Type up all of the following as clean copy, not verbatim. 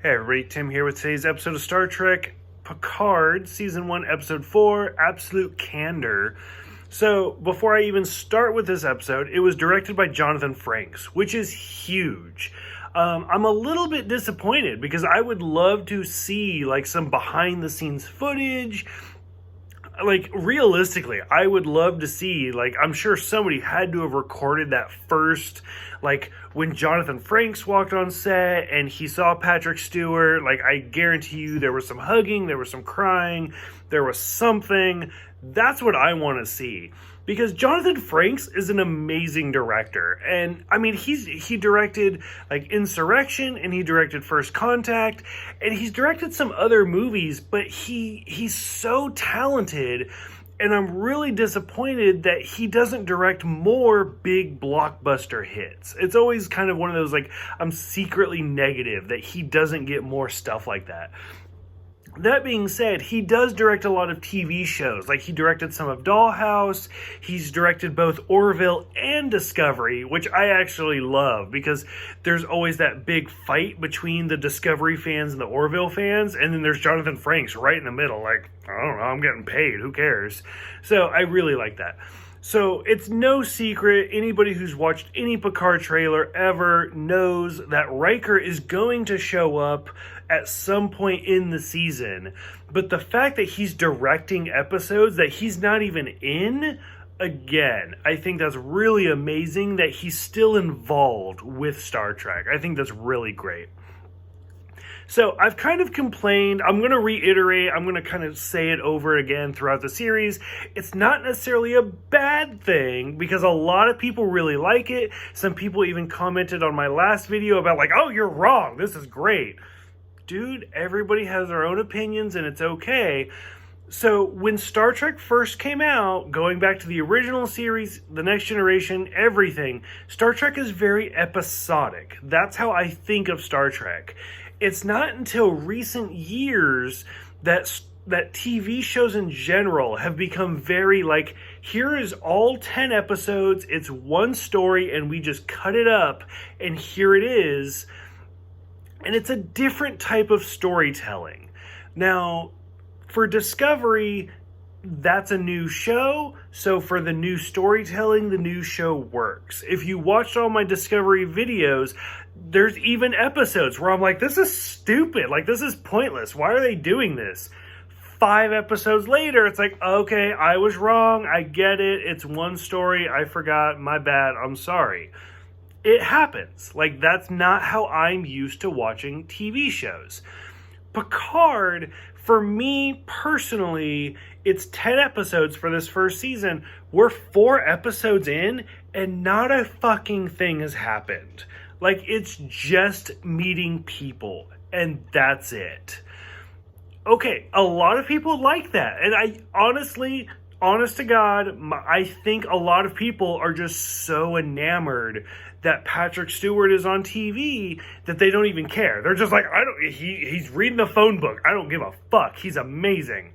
Hey everybody, Tim here with today's episode of Star Trek Picard, Season 1, Episode 4, Absolute Candor. So, before I even start with this episode, it was directed by Jonathan Frakes, which is huge. I'm a little bit disappointed because I would love to see some behind the scenes footage. Realistically, I would love to see, I'm sure somebody had to have recorded that first, when Jonathan Frakes walked on set and he saw Patrick Stewart. I guarantee you there was some hugging, there was some crying, there was something. That's what I want to see. Because Jonathan Frakes is an amazing director. And, I mean, he directed, Insurrection, and he directed First Contact, and he's directed some other movies, but he's so talented, and I'm really disappointed that he doesn't direct more big blockbuster hits. It's always kind of one of those, I'm secretly negative that he doesn't get more stuff like that. That being said, he does direct a lot of TV shows. He directed some of Dollhouse. He's directed both Orville and Discovery, which I actually love because there's always that big fight between the Discovery fans and the Orville fans, and then there's Jonathan Frakes right in the middle. I don't know, I'm getting paid, who cares? So I really like that. So it's no secret, anybody who's watched any Picard trailer ever knows that Riker is going to show up at some point in the season. But the fact that he's directing episodes that he's not even in, again, I think that's really amazing that he's still involved with Star Trek. I think that's really great. So I've kind of complained, I'm going to reiterate, I'm going to kind of say it over again throughout the series. It's not necessarily a bad thing because a lot of people really like it. Some people even commented on my last video about oh, you're wrong, this is great. Dude, everybody has their own opinions and it's okay. So when Star Trek first came out, going back to the original series, The Next Generation, everything, Star Trek is very episodic. That's how I think of Star Trek. It's not until recent years that TV shows in general have become very here is all 10 episodes, it's one story, and we just cut it up, and here it is. And it's a different type of storytelling. Now, for Discovery, that's a new show, so for the new storytelling, the new show works. If you watched all my Discovery videos, there's even episodes where I'm this is stupid, this is pointless, why are they doing this? 5 episodes later, it's okay, I was wrong, I get it, it's one story, I forgot, my bad, I'm sorry. It happens. That's not how I'm used to watching TV shows. Picard, for me personally, it's 10 episodes for this first season. We're 4 episodes in, and not a fucking thing has happened. It's just meeting people, and that's it. Okay, a lot of people like that, and I honestly, honest to God, I think a lot of people are just so enamored that Patrick Stewart is on TV that they don't even care. They're just he's reading the phone book. I don't give a fuck. He's amazing.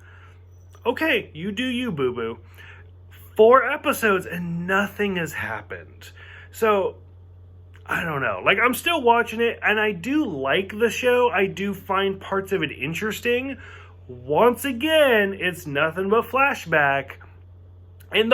Okay, you do you, boo-boo. 4 episodes and nothing has happened. So, I don't know. I'm still watching it, and I do like the show. I do find parts of it interesting. Once again, it's nothing but flashback. And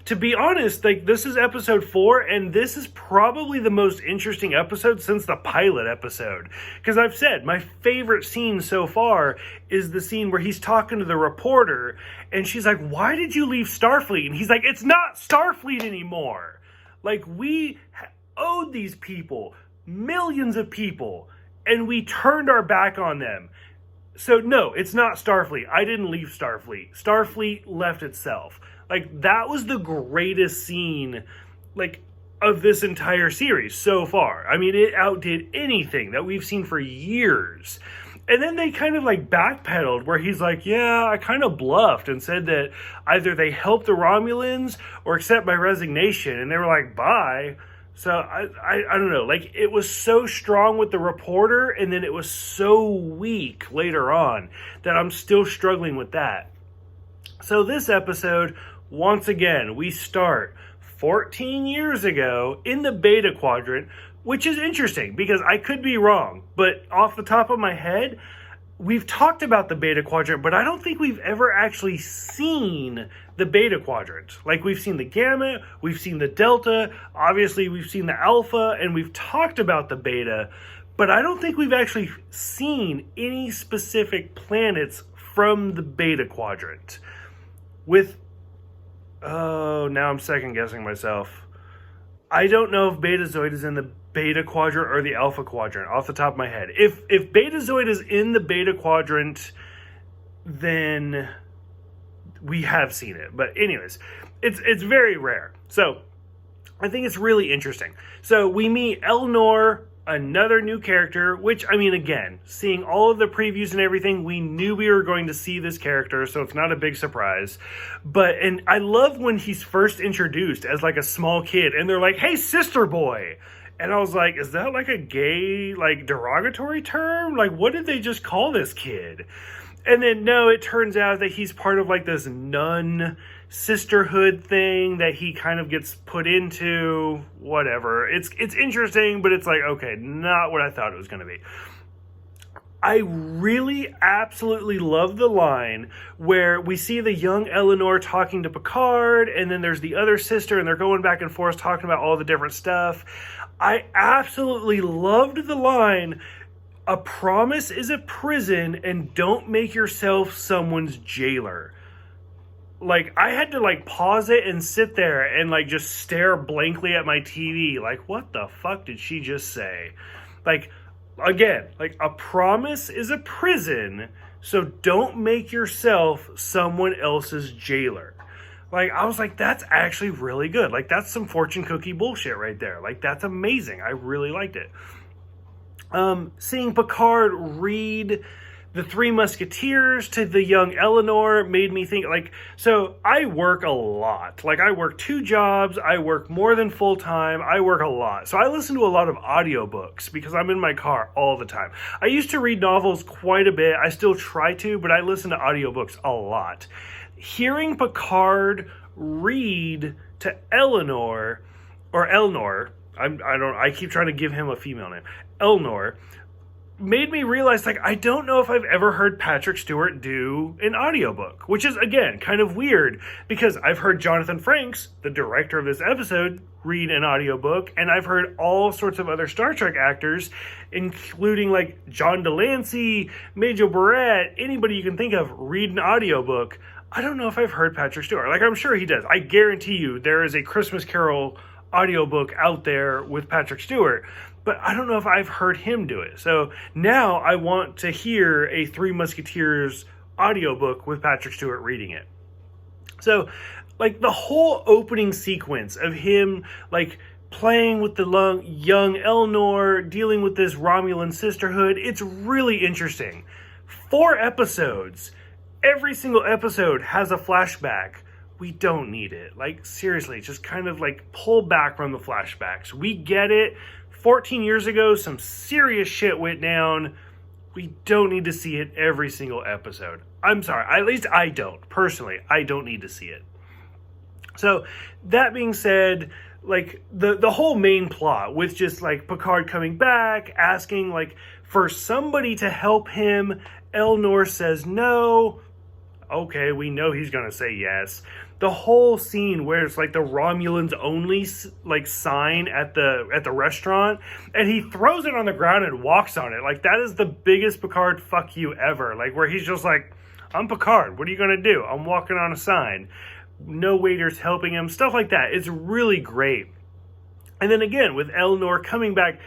to be honest, this is episode 4, and this is probably the most interesting episode since the pilot episode. Because I've said, my favorite scene so far is the scene where he's talking to the reporter, and she's like, why did you leave Starfleet? And he's like, it's not Starfleet anymore. We owed these people, millions of people, and we turned our back on them. So no, it's not Starfleet. I didn't leave Starfleet. Starfleet left itself. That was the greatest scene, of this entire series so far. I mean, it outdid anything that we've seen for years. And then they kind of backpedaled where he's yeah, I kind of bluffed and said that either they helped the Romulans or accept my resignation. And they were bye. So I don't know, it was so strong with the reporter and then it was so weak later on that I'm still struggling with that. So this episode, once again, we start 14 years ago in the Beta Quadrant, which is interesting because I could be wrong, but off the top of my head, we've talked about the Beta Quadrant, but I don't think we've ever actually seen the Beta Quadrant. Like, we've seen the Gamma, we've seen the Delta, obviously we've seen the Alpha, and we've talked about the Beta, but I don't think we've actually seen any specific planets from the Beta Quadrant. Now I'm second guessing myself. I don't know if Betazoid is in the Beta Quadrant or the Alpha Quadrant off the top of my head. If Betazoid is in the Beta Quadrant, then we have seen it. But anyways, it's very rare. So I think it's really interesting. So we meet Elnor, another new character, which, I mean, again, seeing all of the previews and everything, we knew we were going to see this character, so it's not a big surprise. And I love when he's first introduced as like a small kid, and they're like, "Hey, sister boy." And I was like, is that like a gay, like, derogatory term? Like, what did they just call this kid? And then, no, it turns out that he's part of like this nun sisterhood thing that he kind of gets put into. Whatever. It's interesting, but it's like, okay, not what I thought it was going to be. I really absolutely love the line where we see the young Eleanor talking to Picard, and then there's the other sister, and they're going back and forth talking about all the different stuff. I absolutely loved the line, "A promise is a prison, and don't make yourself someone's jailer." Like, I had to, like, pause it and sit there and, like, just stare blankly at my TV. Like, what the fuck did she just say? Like, again, like, a promise is a prison, so don't make yourself someone else's jailer. Like, I was like, that's actually really good. Like, that's some fortune cookie bullshit right there. Like, that's amazing. I really liked it. Seeing Picard read the Three Musketeers to the young Eleanor made me think, like, so I work a lot. Like, I work 2 jobs, I work more than full-time, I work a lot. So I listen to a lot of audiobooks because I'm in my car all the time. I used to read novels quite a bit, I still try to, but I listen to audiobooks a lot. Hearing Picard read to Eleanor, or Elnor, I keep trying to give him a female name, Elnor, made me realize, like, I don't know if I've ever heard Patrick Stewart do an audiobook, which is, again, kind of weird, because I've heard Jonathan Frakes, the director of this episode, read an audiobook, and I've heard all sorts of other Star Trek actors, including, like, John Delancey, Major Barrett, anybody you can think of, read an audiobook. I don't know if I've heard Patrick Stewart. Like, I'm sure he does. I guarantee you there is a Christmas Carol audiobook out there with Patrick Stewart, but I don't know if I've heard him do it. So now I want to hear a Three Musketeers audiobook with Patrick Stewart reading it. So, like, the whole opening sequence of him, like, playing with the young Elnor, dealing with this Romulan sisterhood, it's really interesting. 4 episodes. Every single episode has a flashback. We don't need it. Like, seriously, just kind of, like, pull back from the flashbacks. We get it. 14 years ago, some serious shit went down. We don't need to see it every single episode. I'm sorry. At least I don't. Personally, I don't need to see it. So, that being said, like, the whole main plot with just, like, Picard coming back, asking, like, for somebody to help him. Elnor says no. Okay, we know he's going to say yes. The whole scene where it's like the Romulans only, like, sign at the restaurant, and he throws it on the ground and walks on it. Like, that is the biggest Picard fuck you ever. Like, where he's just like, I'm Picard. What are you going to do? I'm walking on a sign. No waiters helping him. Stuff like that. It's really great. And then again, with Elnor coming back,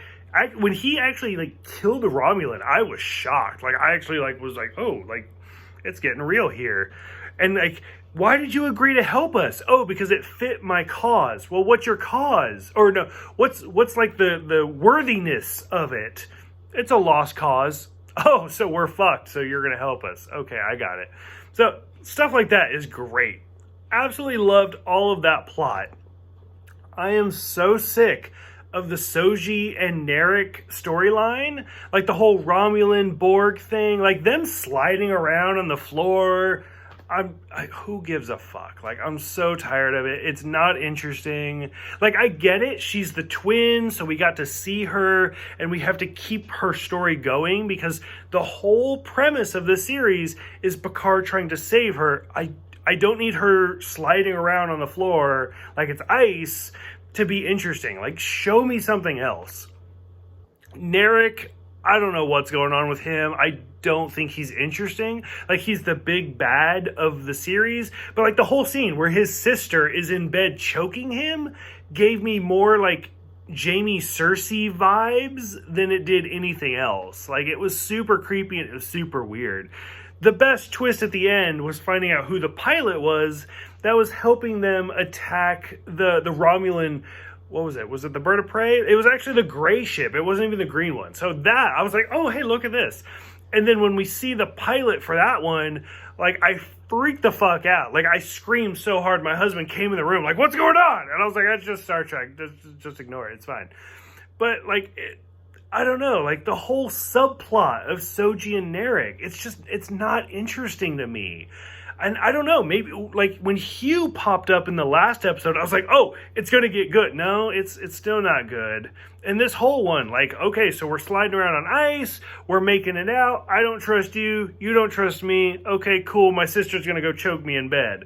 when he actually, like, killed a Romulan, I was shocked. Like, I actually, like, was like, oh, like, it's getting real here. And, like, why did you agree to help us? Oh, because it fit my cause. Well, what's your cause? Or no, what's like the worthiness of it? It's a lost cause. Oh, so we're fucked. So you're going to help us. Okay, I got it. So stuff like that is great. Absolutely loved all of that plot. I am so sick of the Soji and Narek storyline. Like, the whole Romulan Borg thing. Like, them sliding around on the floor. who gives a fuck? Like, I'm so tired of it. It's not interesting. Like, I get it. She's the twin, so we got to see her, and we have to keep her story going because the whole premise of this series is Picard trying to save her. I don't need her sliding around on the floor like it's ice to be interesting. Like, show me something else. Narek, I don't know what's going on with him. I don't think he's interesting. Like, he's the big bad of the series, but like the whole scene where his sister is in bed choking him gave me more like Jamie Cersei vibes than it did anything else. Like, it was super creepy and it was super weird. The best twist at the end was finding out who the pilot was that was helping them attack the Romulan. What was it? Was it the Bird of Prey? It was actually the gray ship. It wasn't even the green one. So that, I was like, oh, hey, look at this. And then when we see the pilot for that one, like, I freaked the fuck out. Like, I screamed so hard, my husband came in the room, like, what's going on? And I was like, that's just Star Trek. Just ignore it. It's fine. But, like, I don't know. Like, the whole subplot of Soji and Narek, it's not interesting to me. And I don't know, maybe, like, when Hugh popped up in the last episode, I was like, oh, it's going to get good. No, it's still not good. And this whole one, like, okay, so we're sliding around on ice, we're making it out, I don't trust you, you don't trust me, okay, cool, my sister's going to go choke me in bed.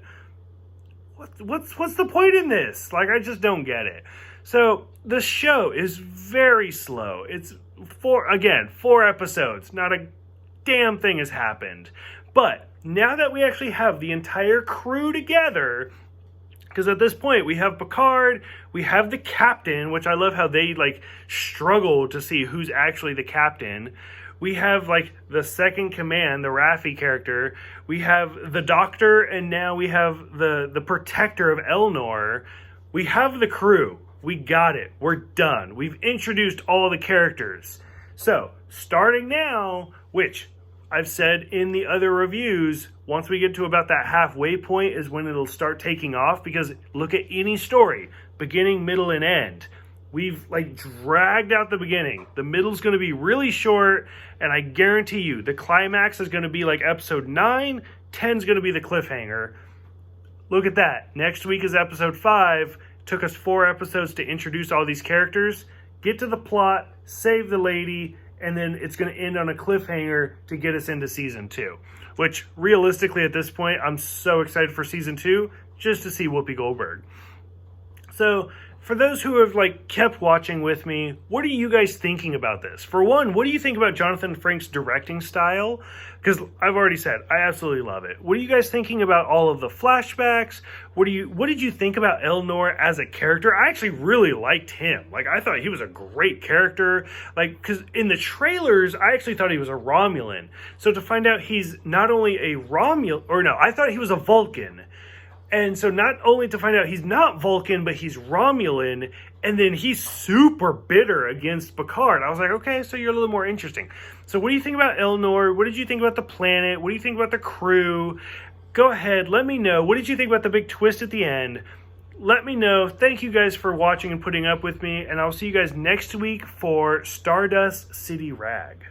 What's the point in this? Like, I just don't get it. So, the show is very slow. It's, 4 episodes, not a damn thing has happened. But now that we actually have the entire crew together, because at this point we have Picard, we have the captain, which I love how they like struggle to see who's actually the captain. We have like the second command, the Raffi character. We have the doctor, and now we have the protector of Elnor. We have the crew. We got it. We're done. We've introduced all the characters. So, starting now, which I've said in the other reviews, once we get to about that halfway point is when it'll start taking off, because look at any story, beginning, middle, and end. We've like dragged out the beginning. The middle's going to be really short, and I guarantee you the climax is going to be like episode 9, 10's going to be the cliffhanger. Look at that. Next week is episode 5. Took us 4 episodes to introduce all these characters, get to the plot, save the lady, and then it's going to end on a cliffhanger to get us into season 2. Which, realistically, at this point, I'm so excited for season 2, just to see Whoopi Goldberg. So, for those who have, like, kept watching with me, what are you guys thinking about this? For one, what do you think about Jonathan Frakes' directing style? Because I've already said, I absolutely love it. What are you guys thinking about all of the flashbacks? What did you think about Elnor as a character? I actually really liked him. Like, I thought he was a great character. Like, because in the trailers, I actually thought he was a Romulan. So to find out he's not only a I thought he was a Vulcan. And so not only to find out he's not Vulcan, but he's Romulan, and then he's super bitter against Picard. I was like, okay, so you're a little more interesting. So what do you think about Elnor? What did you think about the planet? What do you think about the crew? Go ahead, let me know. What did you think about the big twist at the end? Let me know. Thank you guys for watching and putting up with me, and I'll see you guys next week for Stardust City Rag.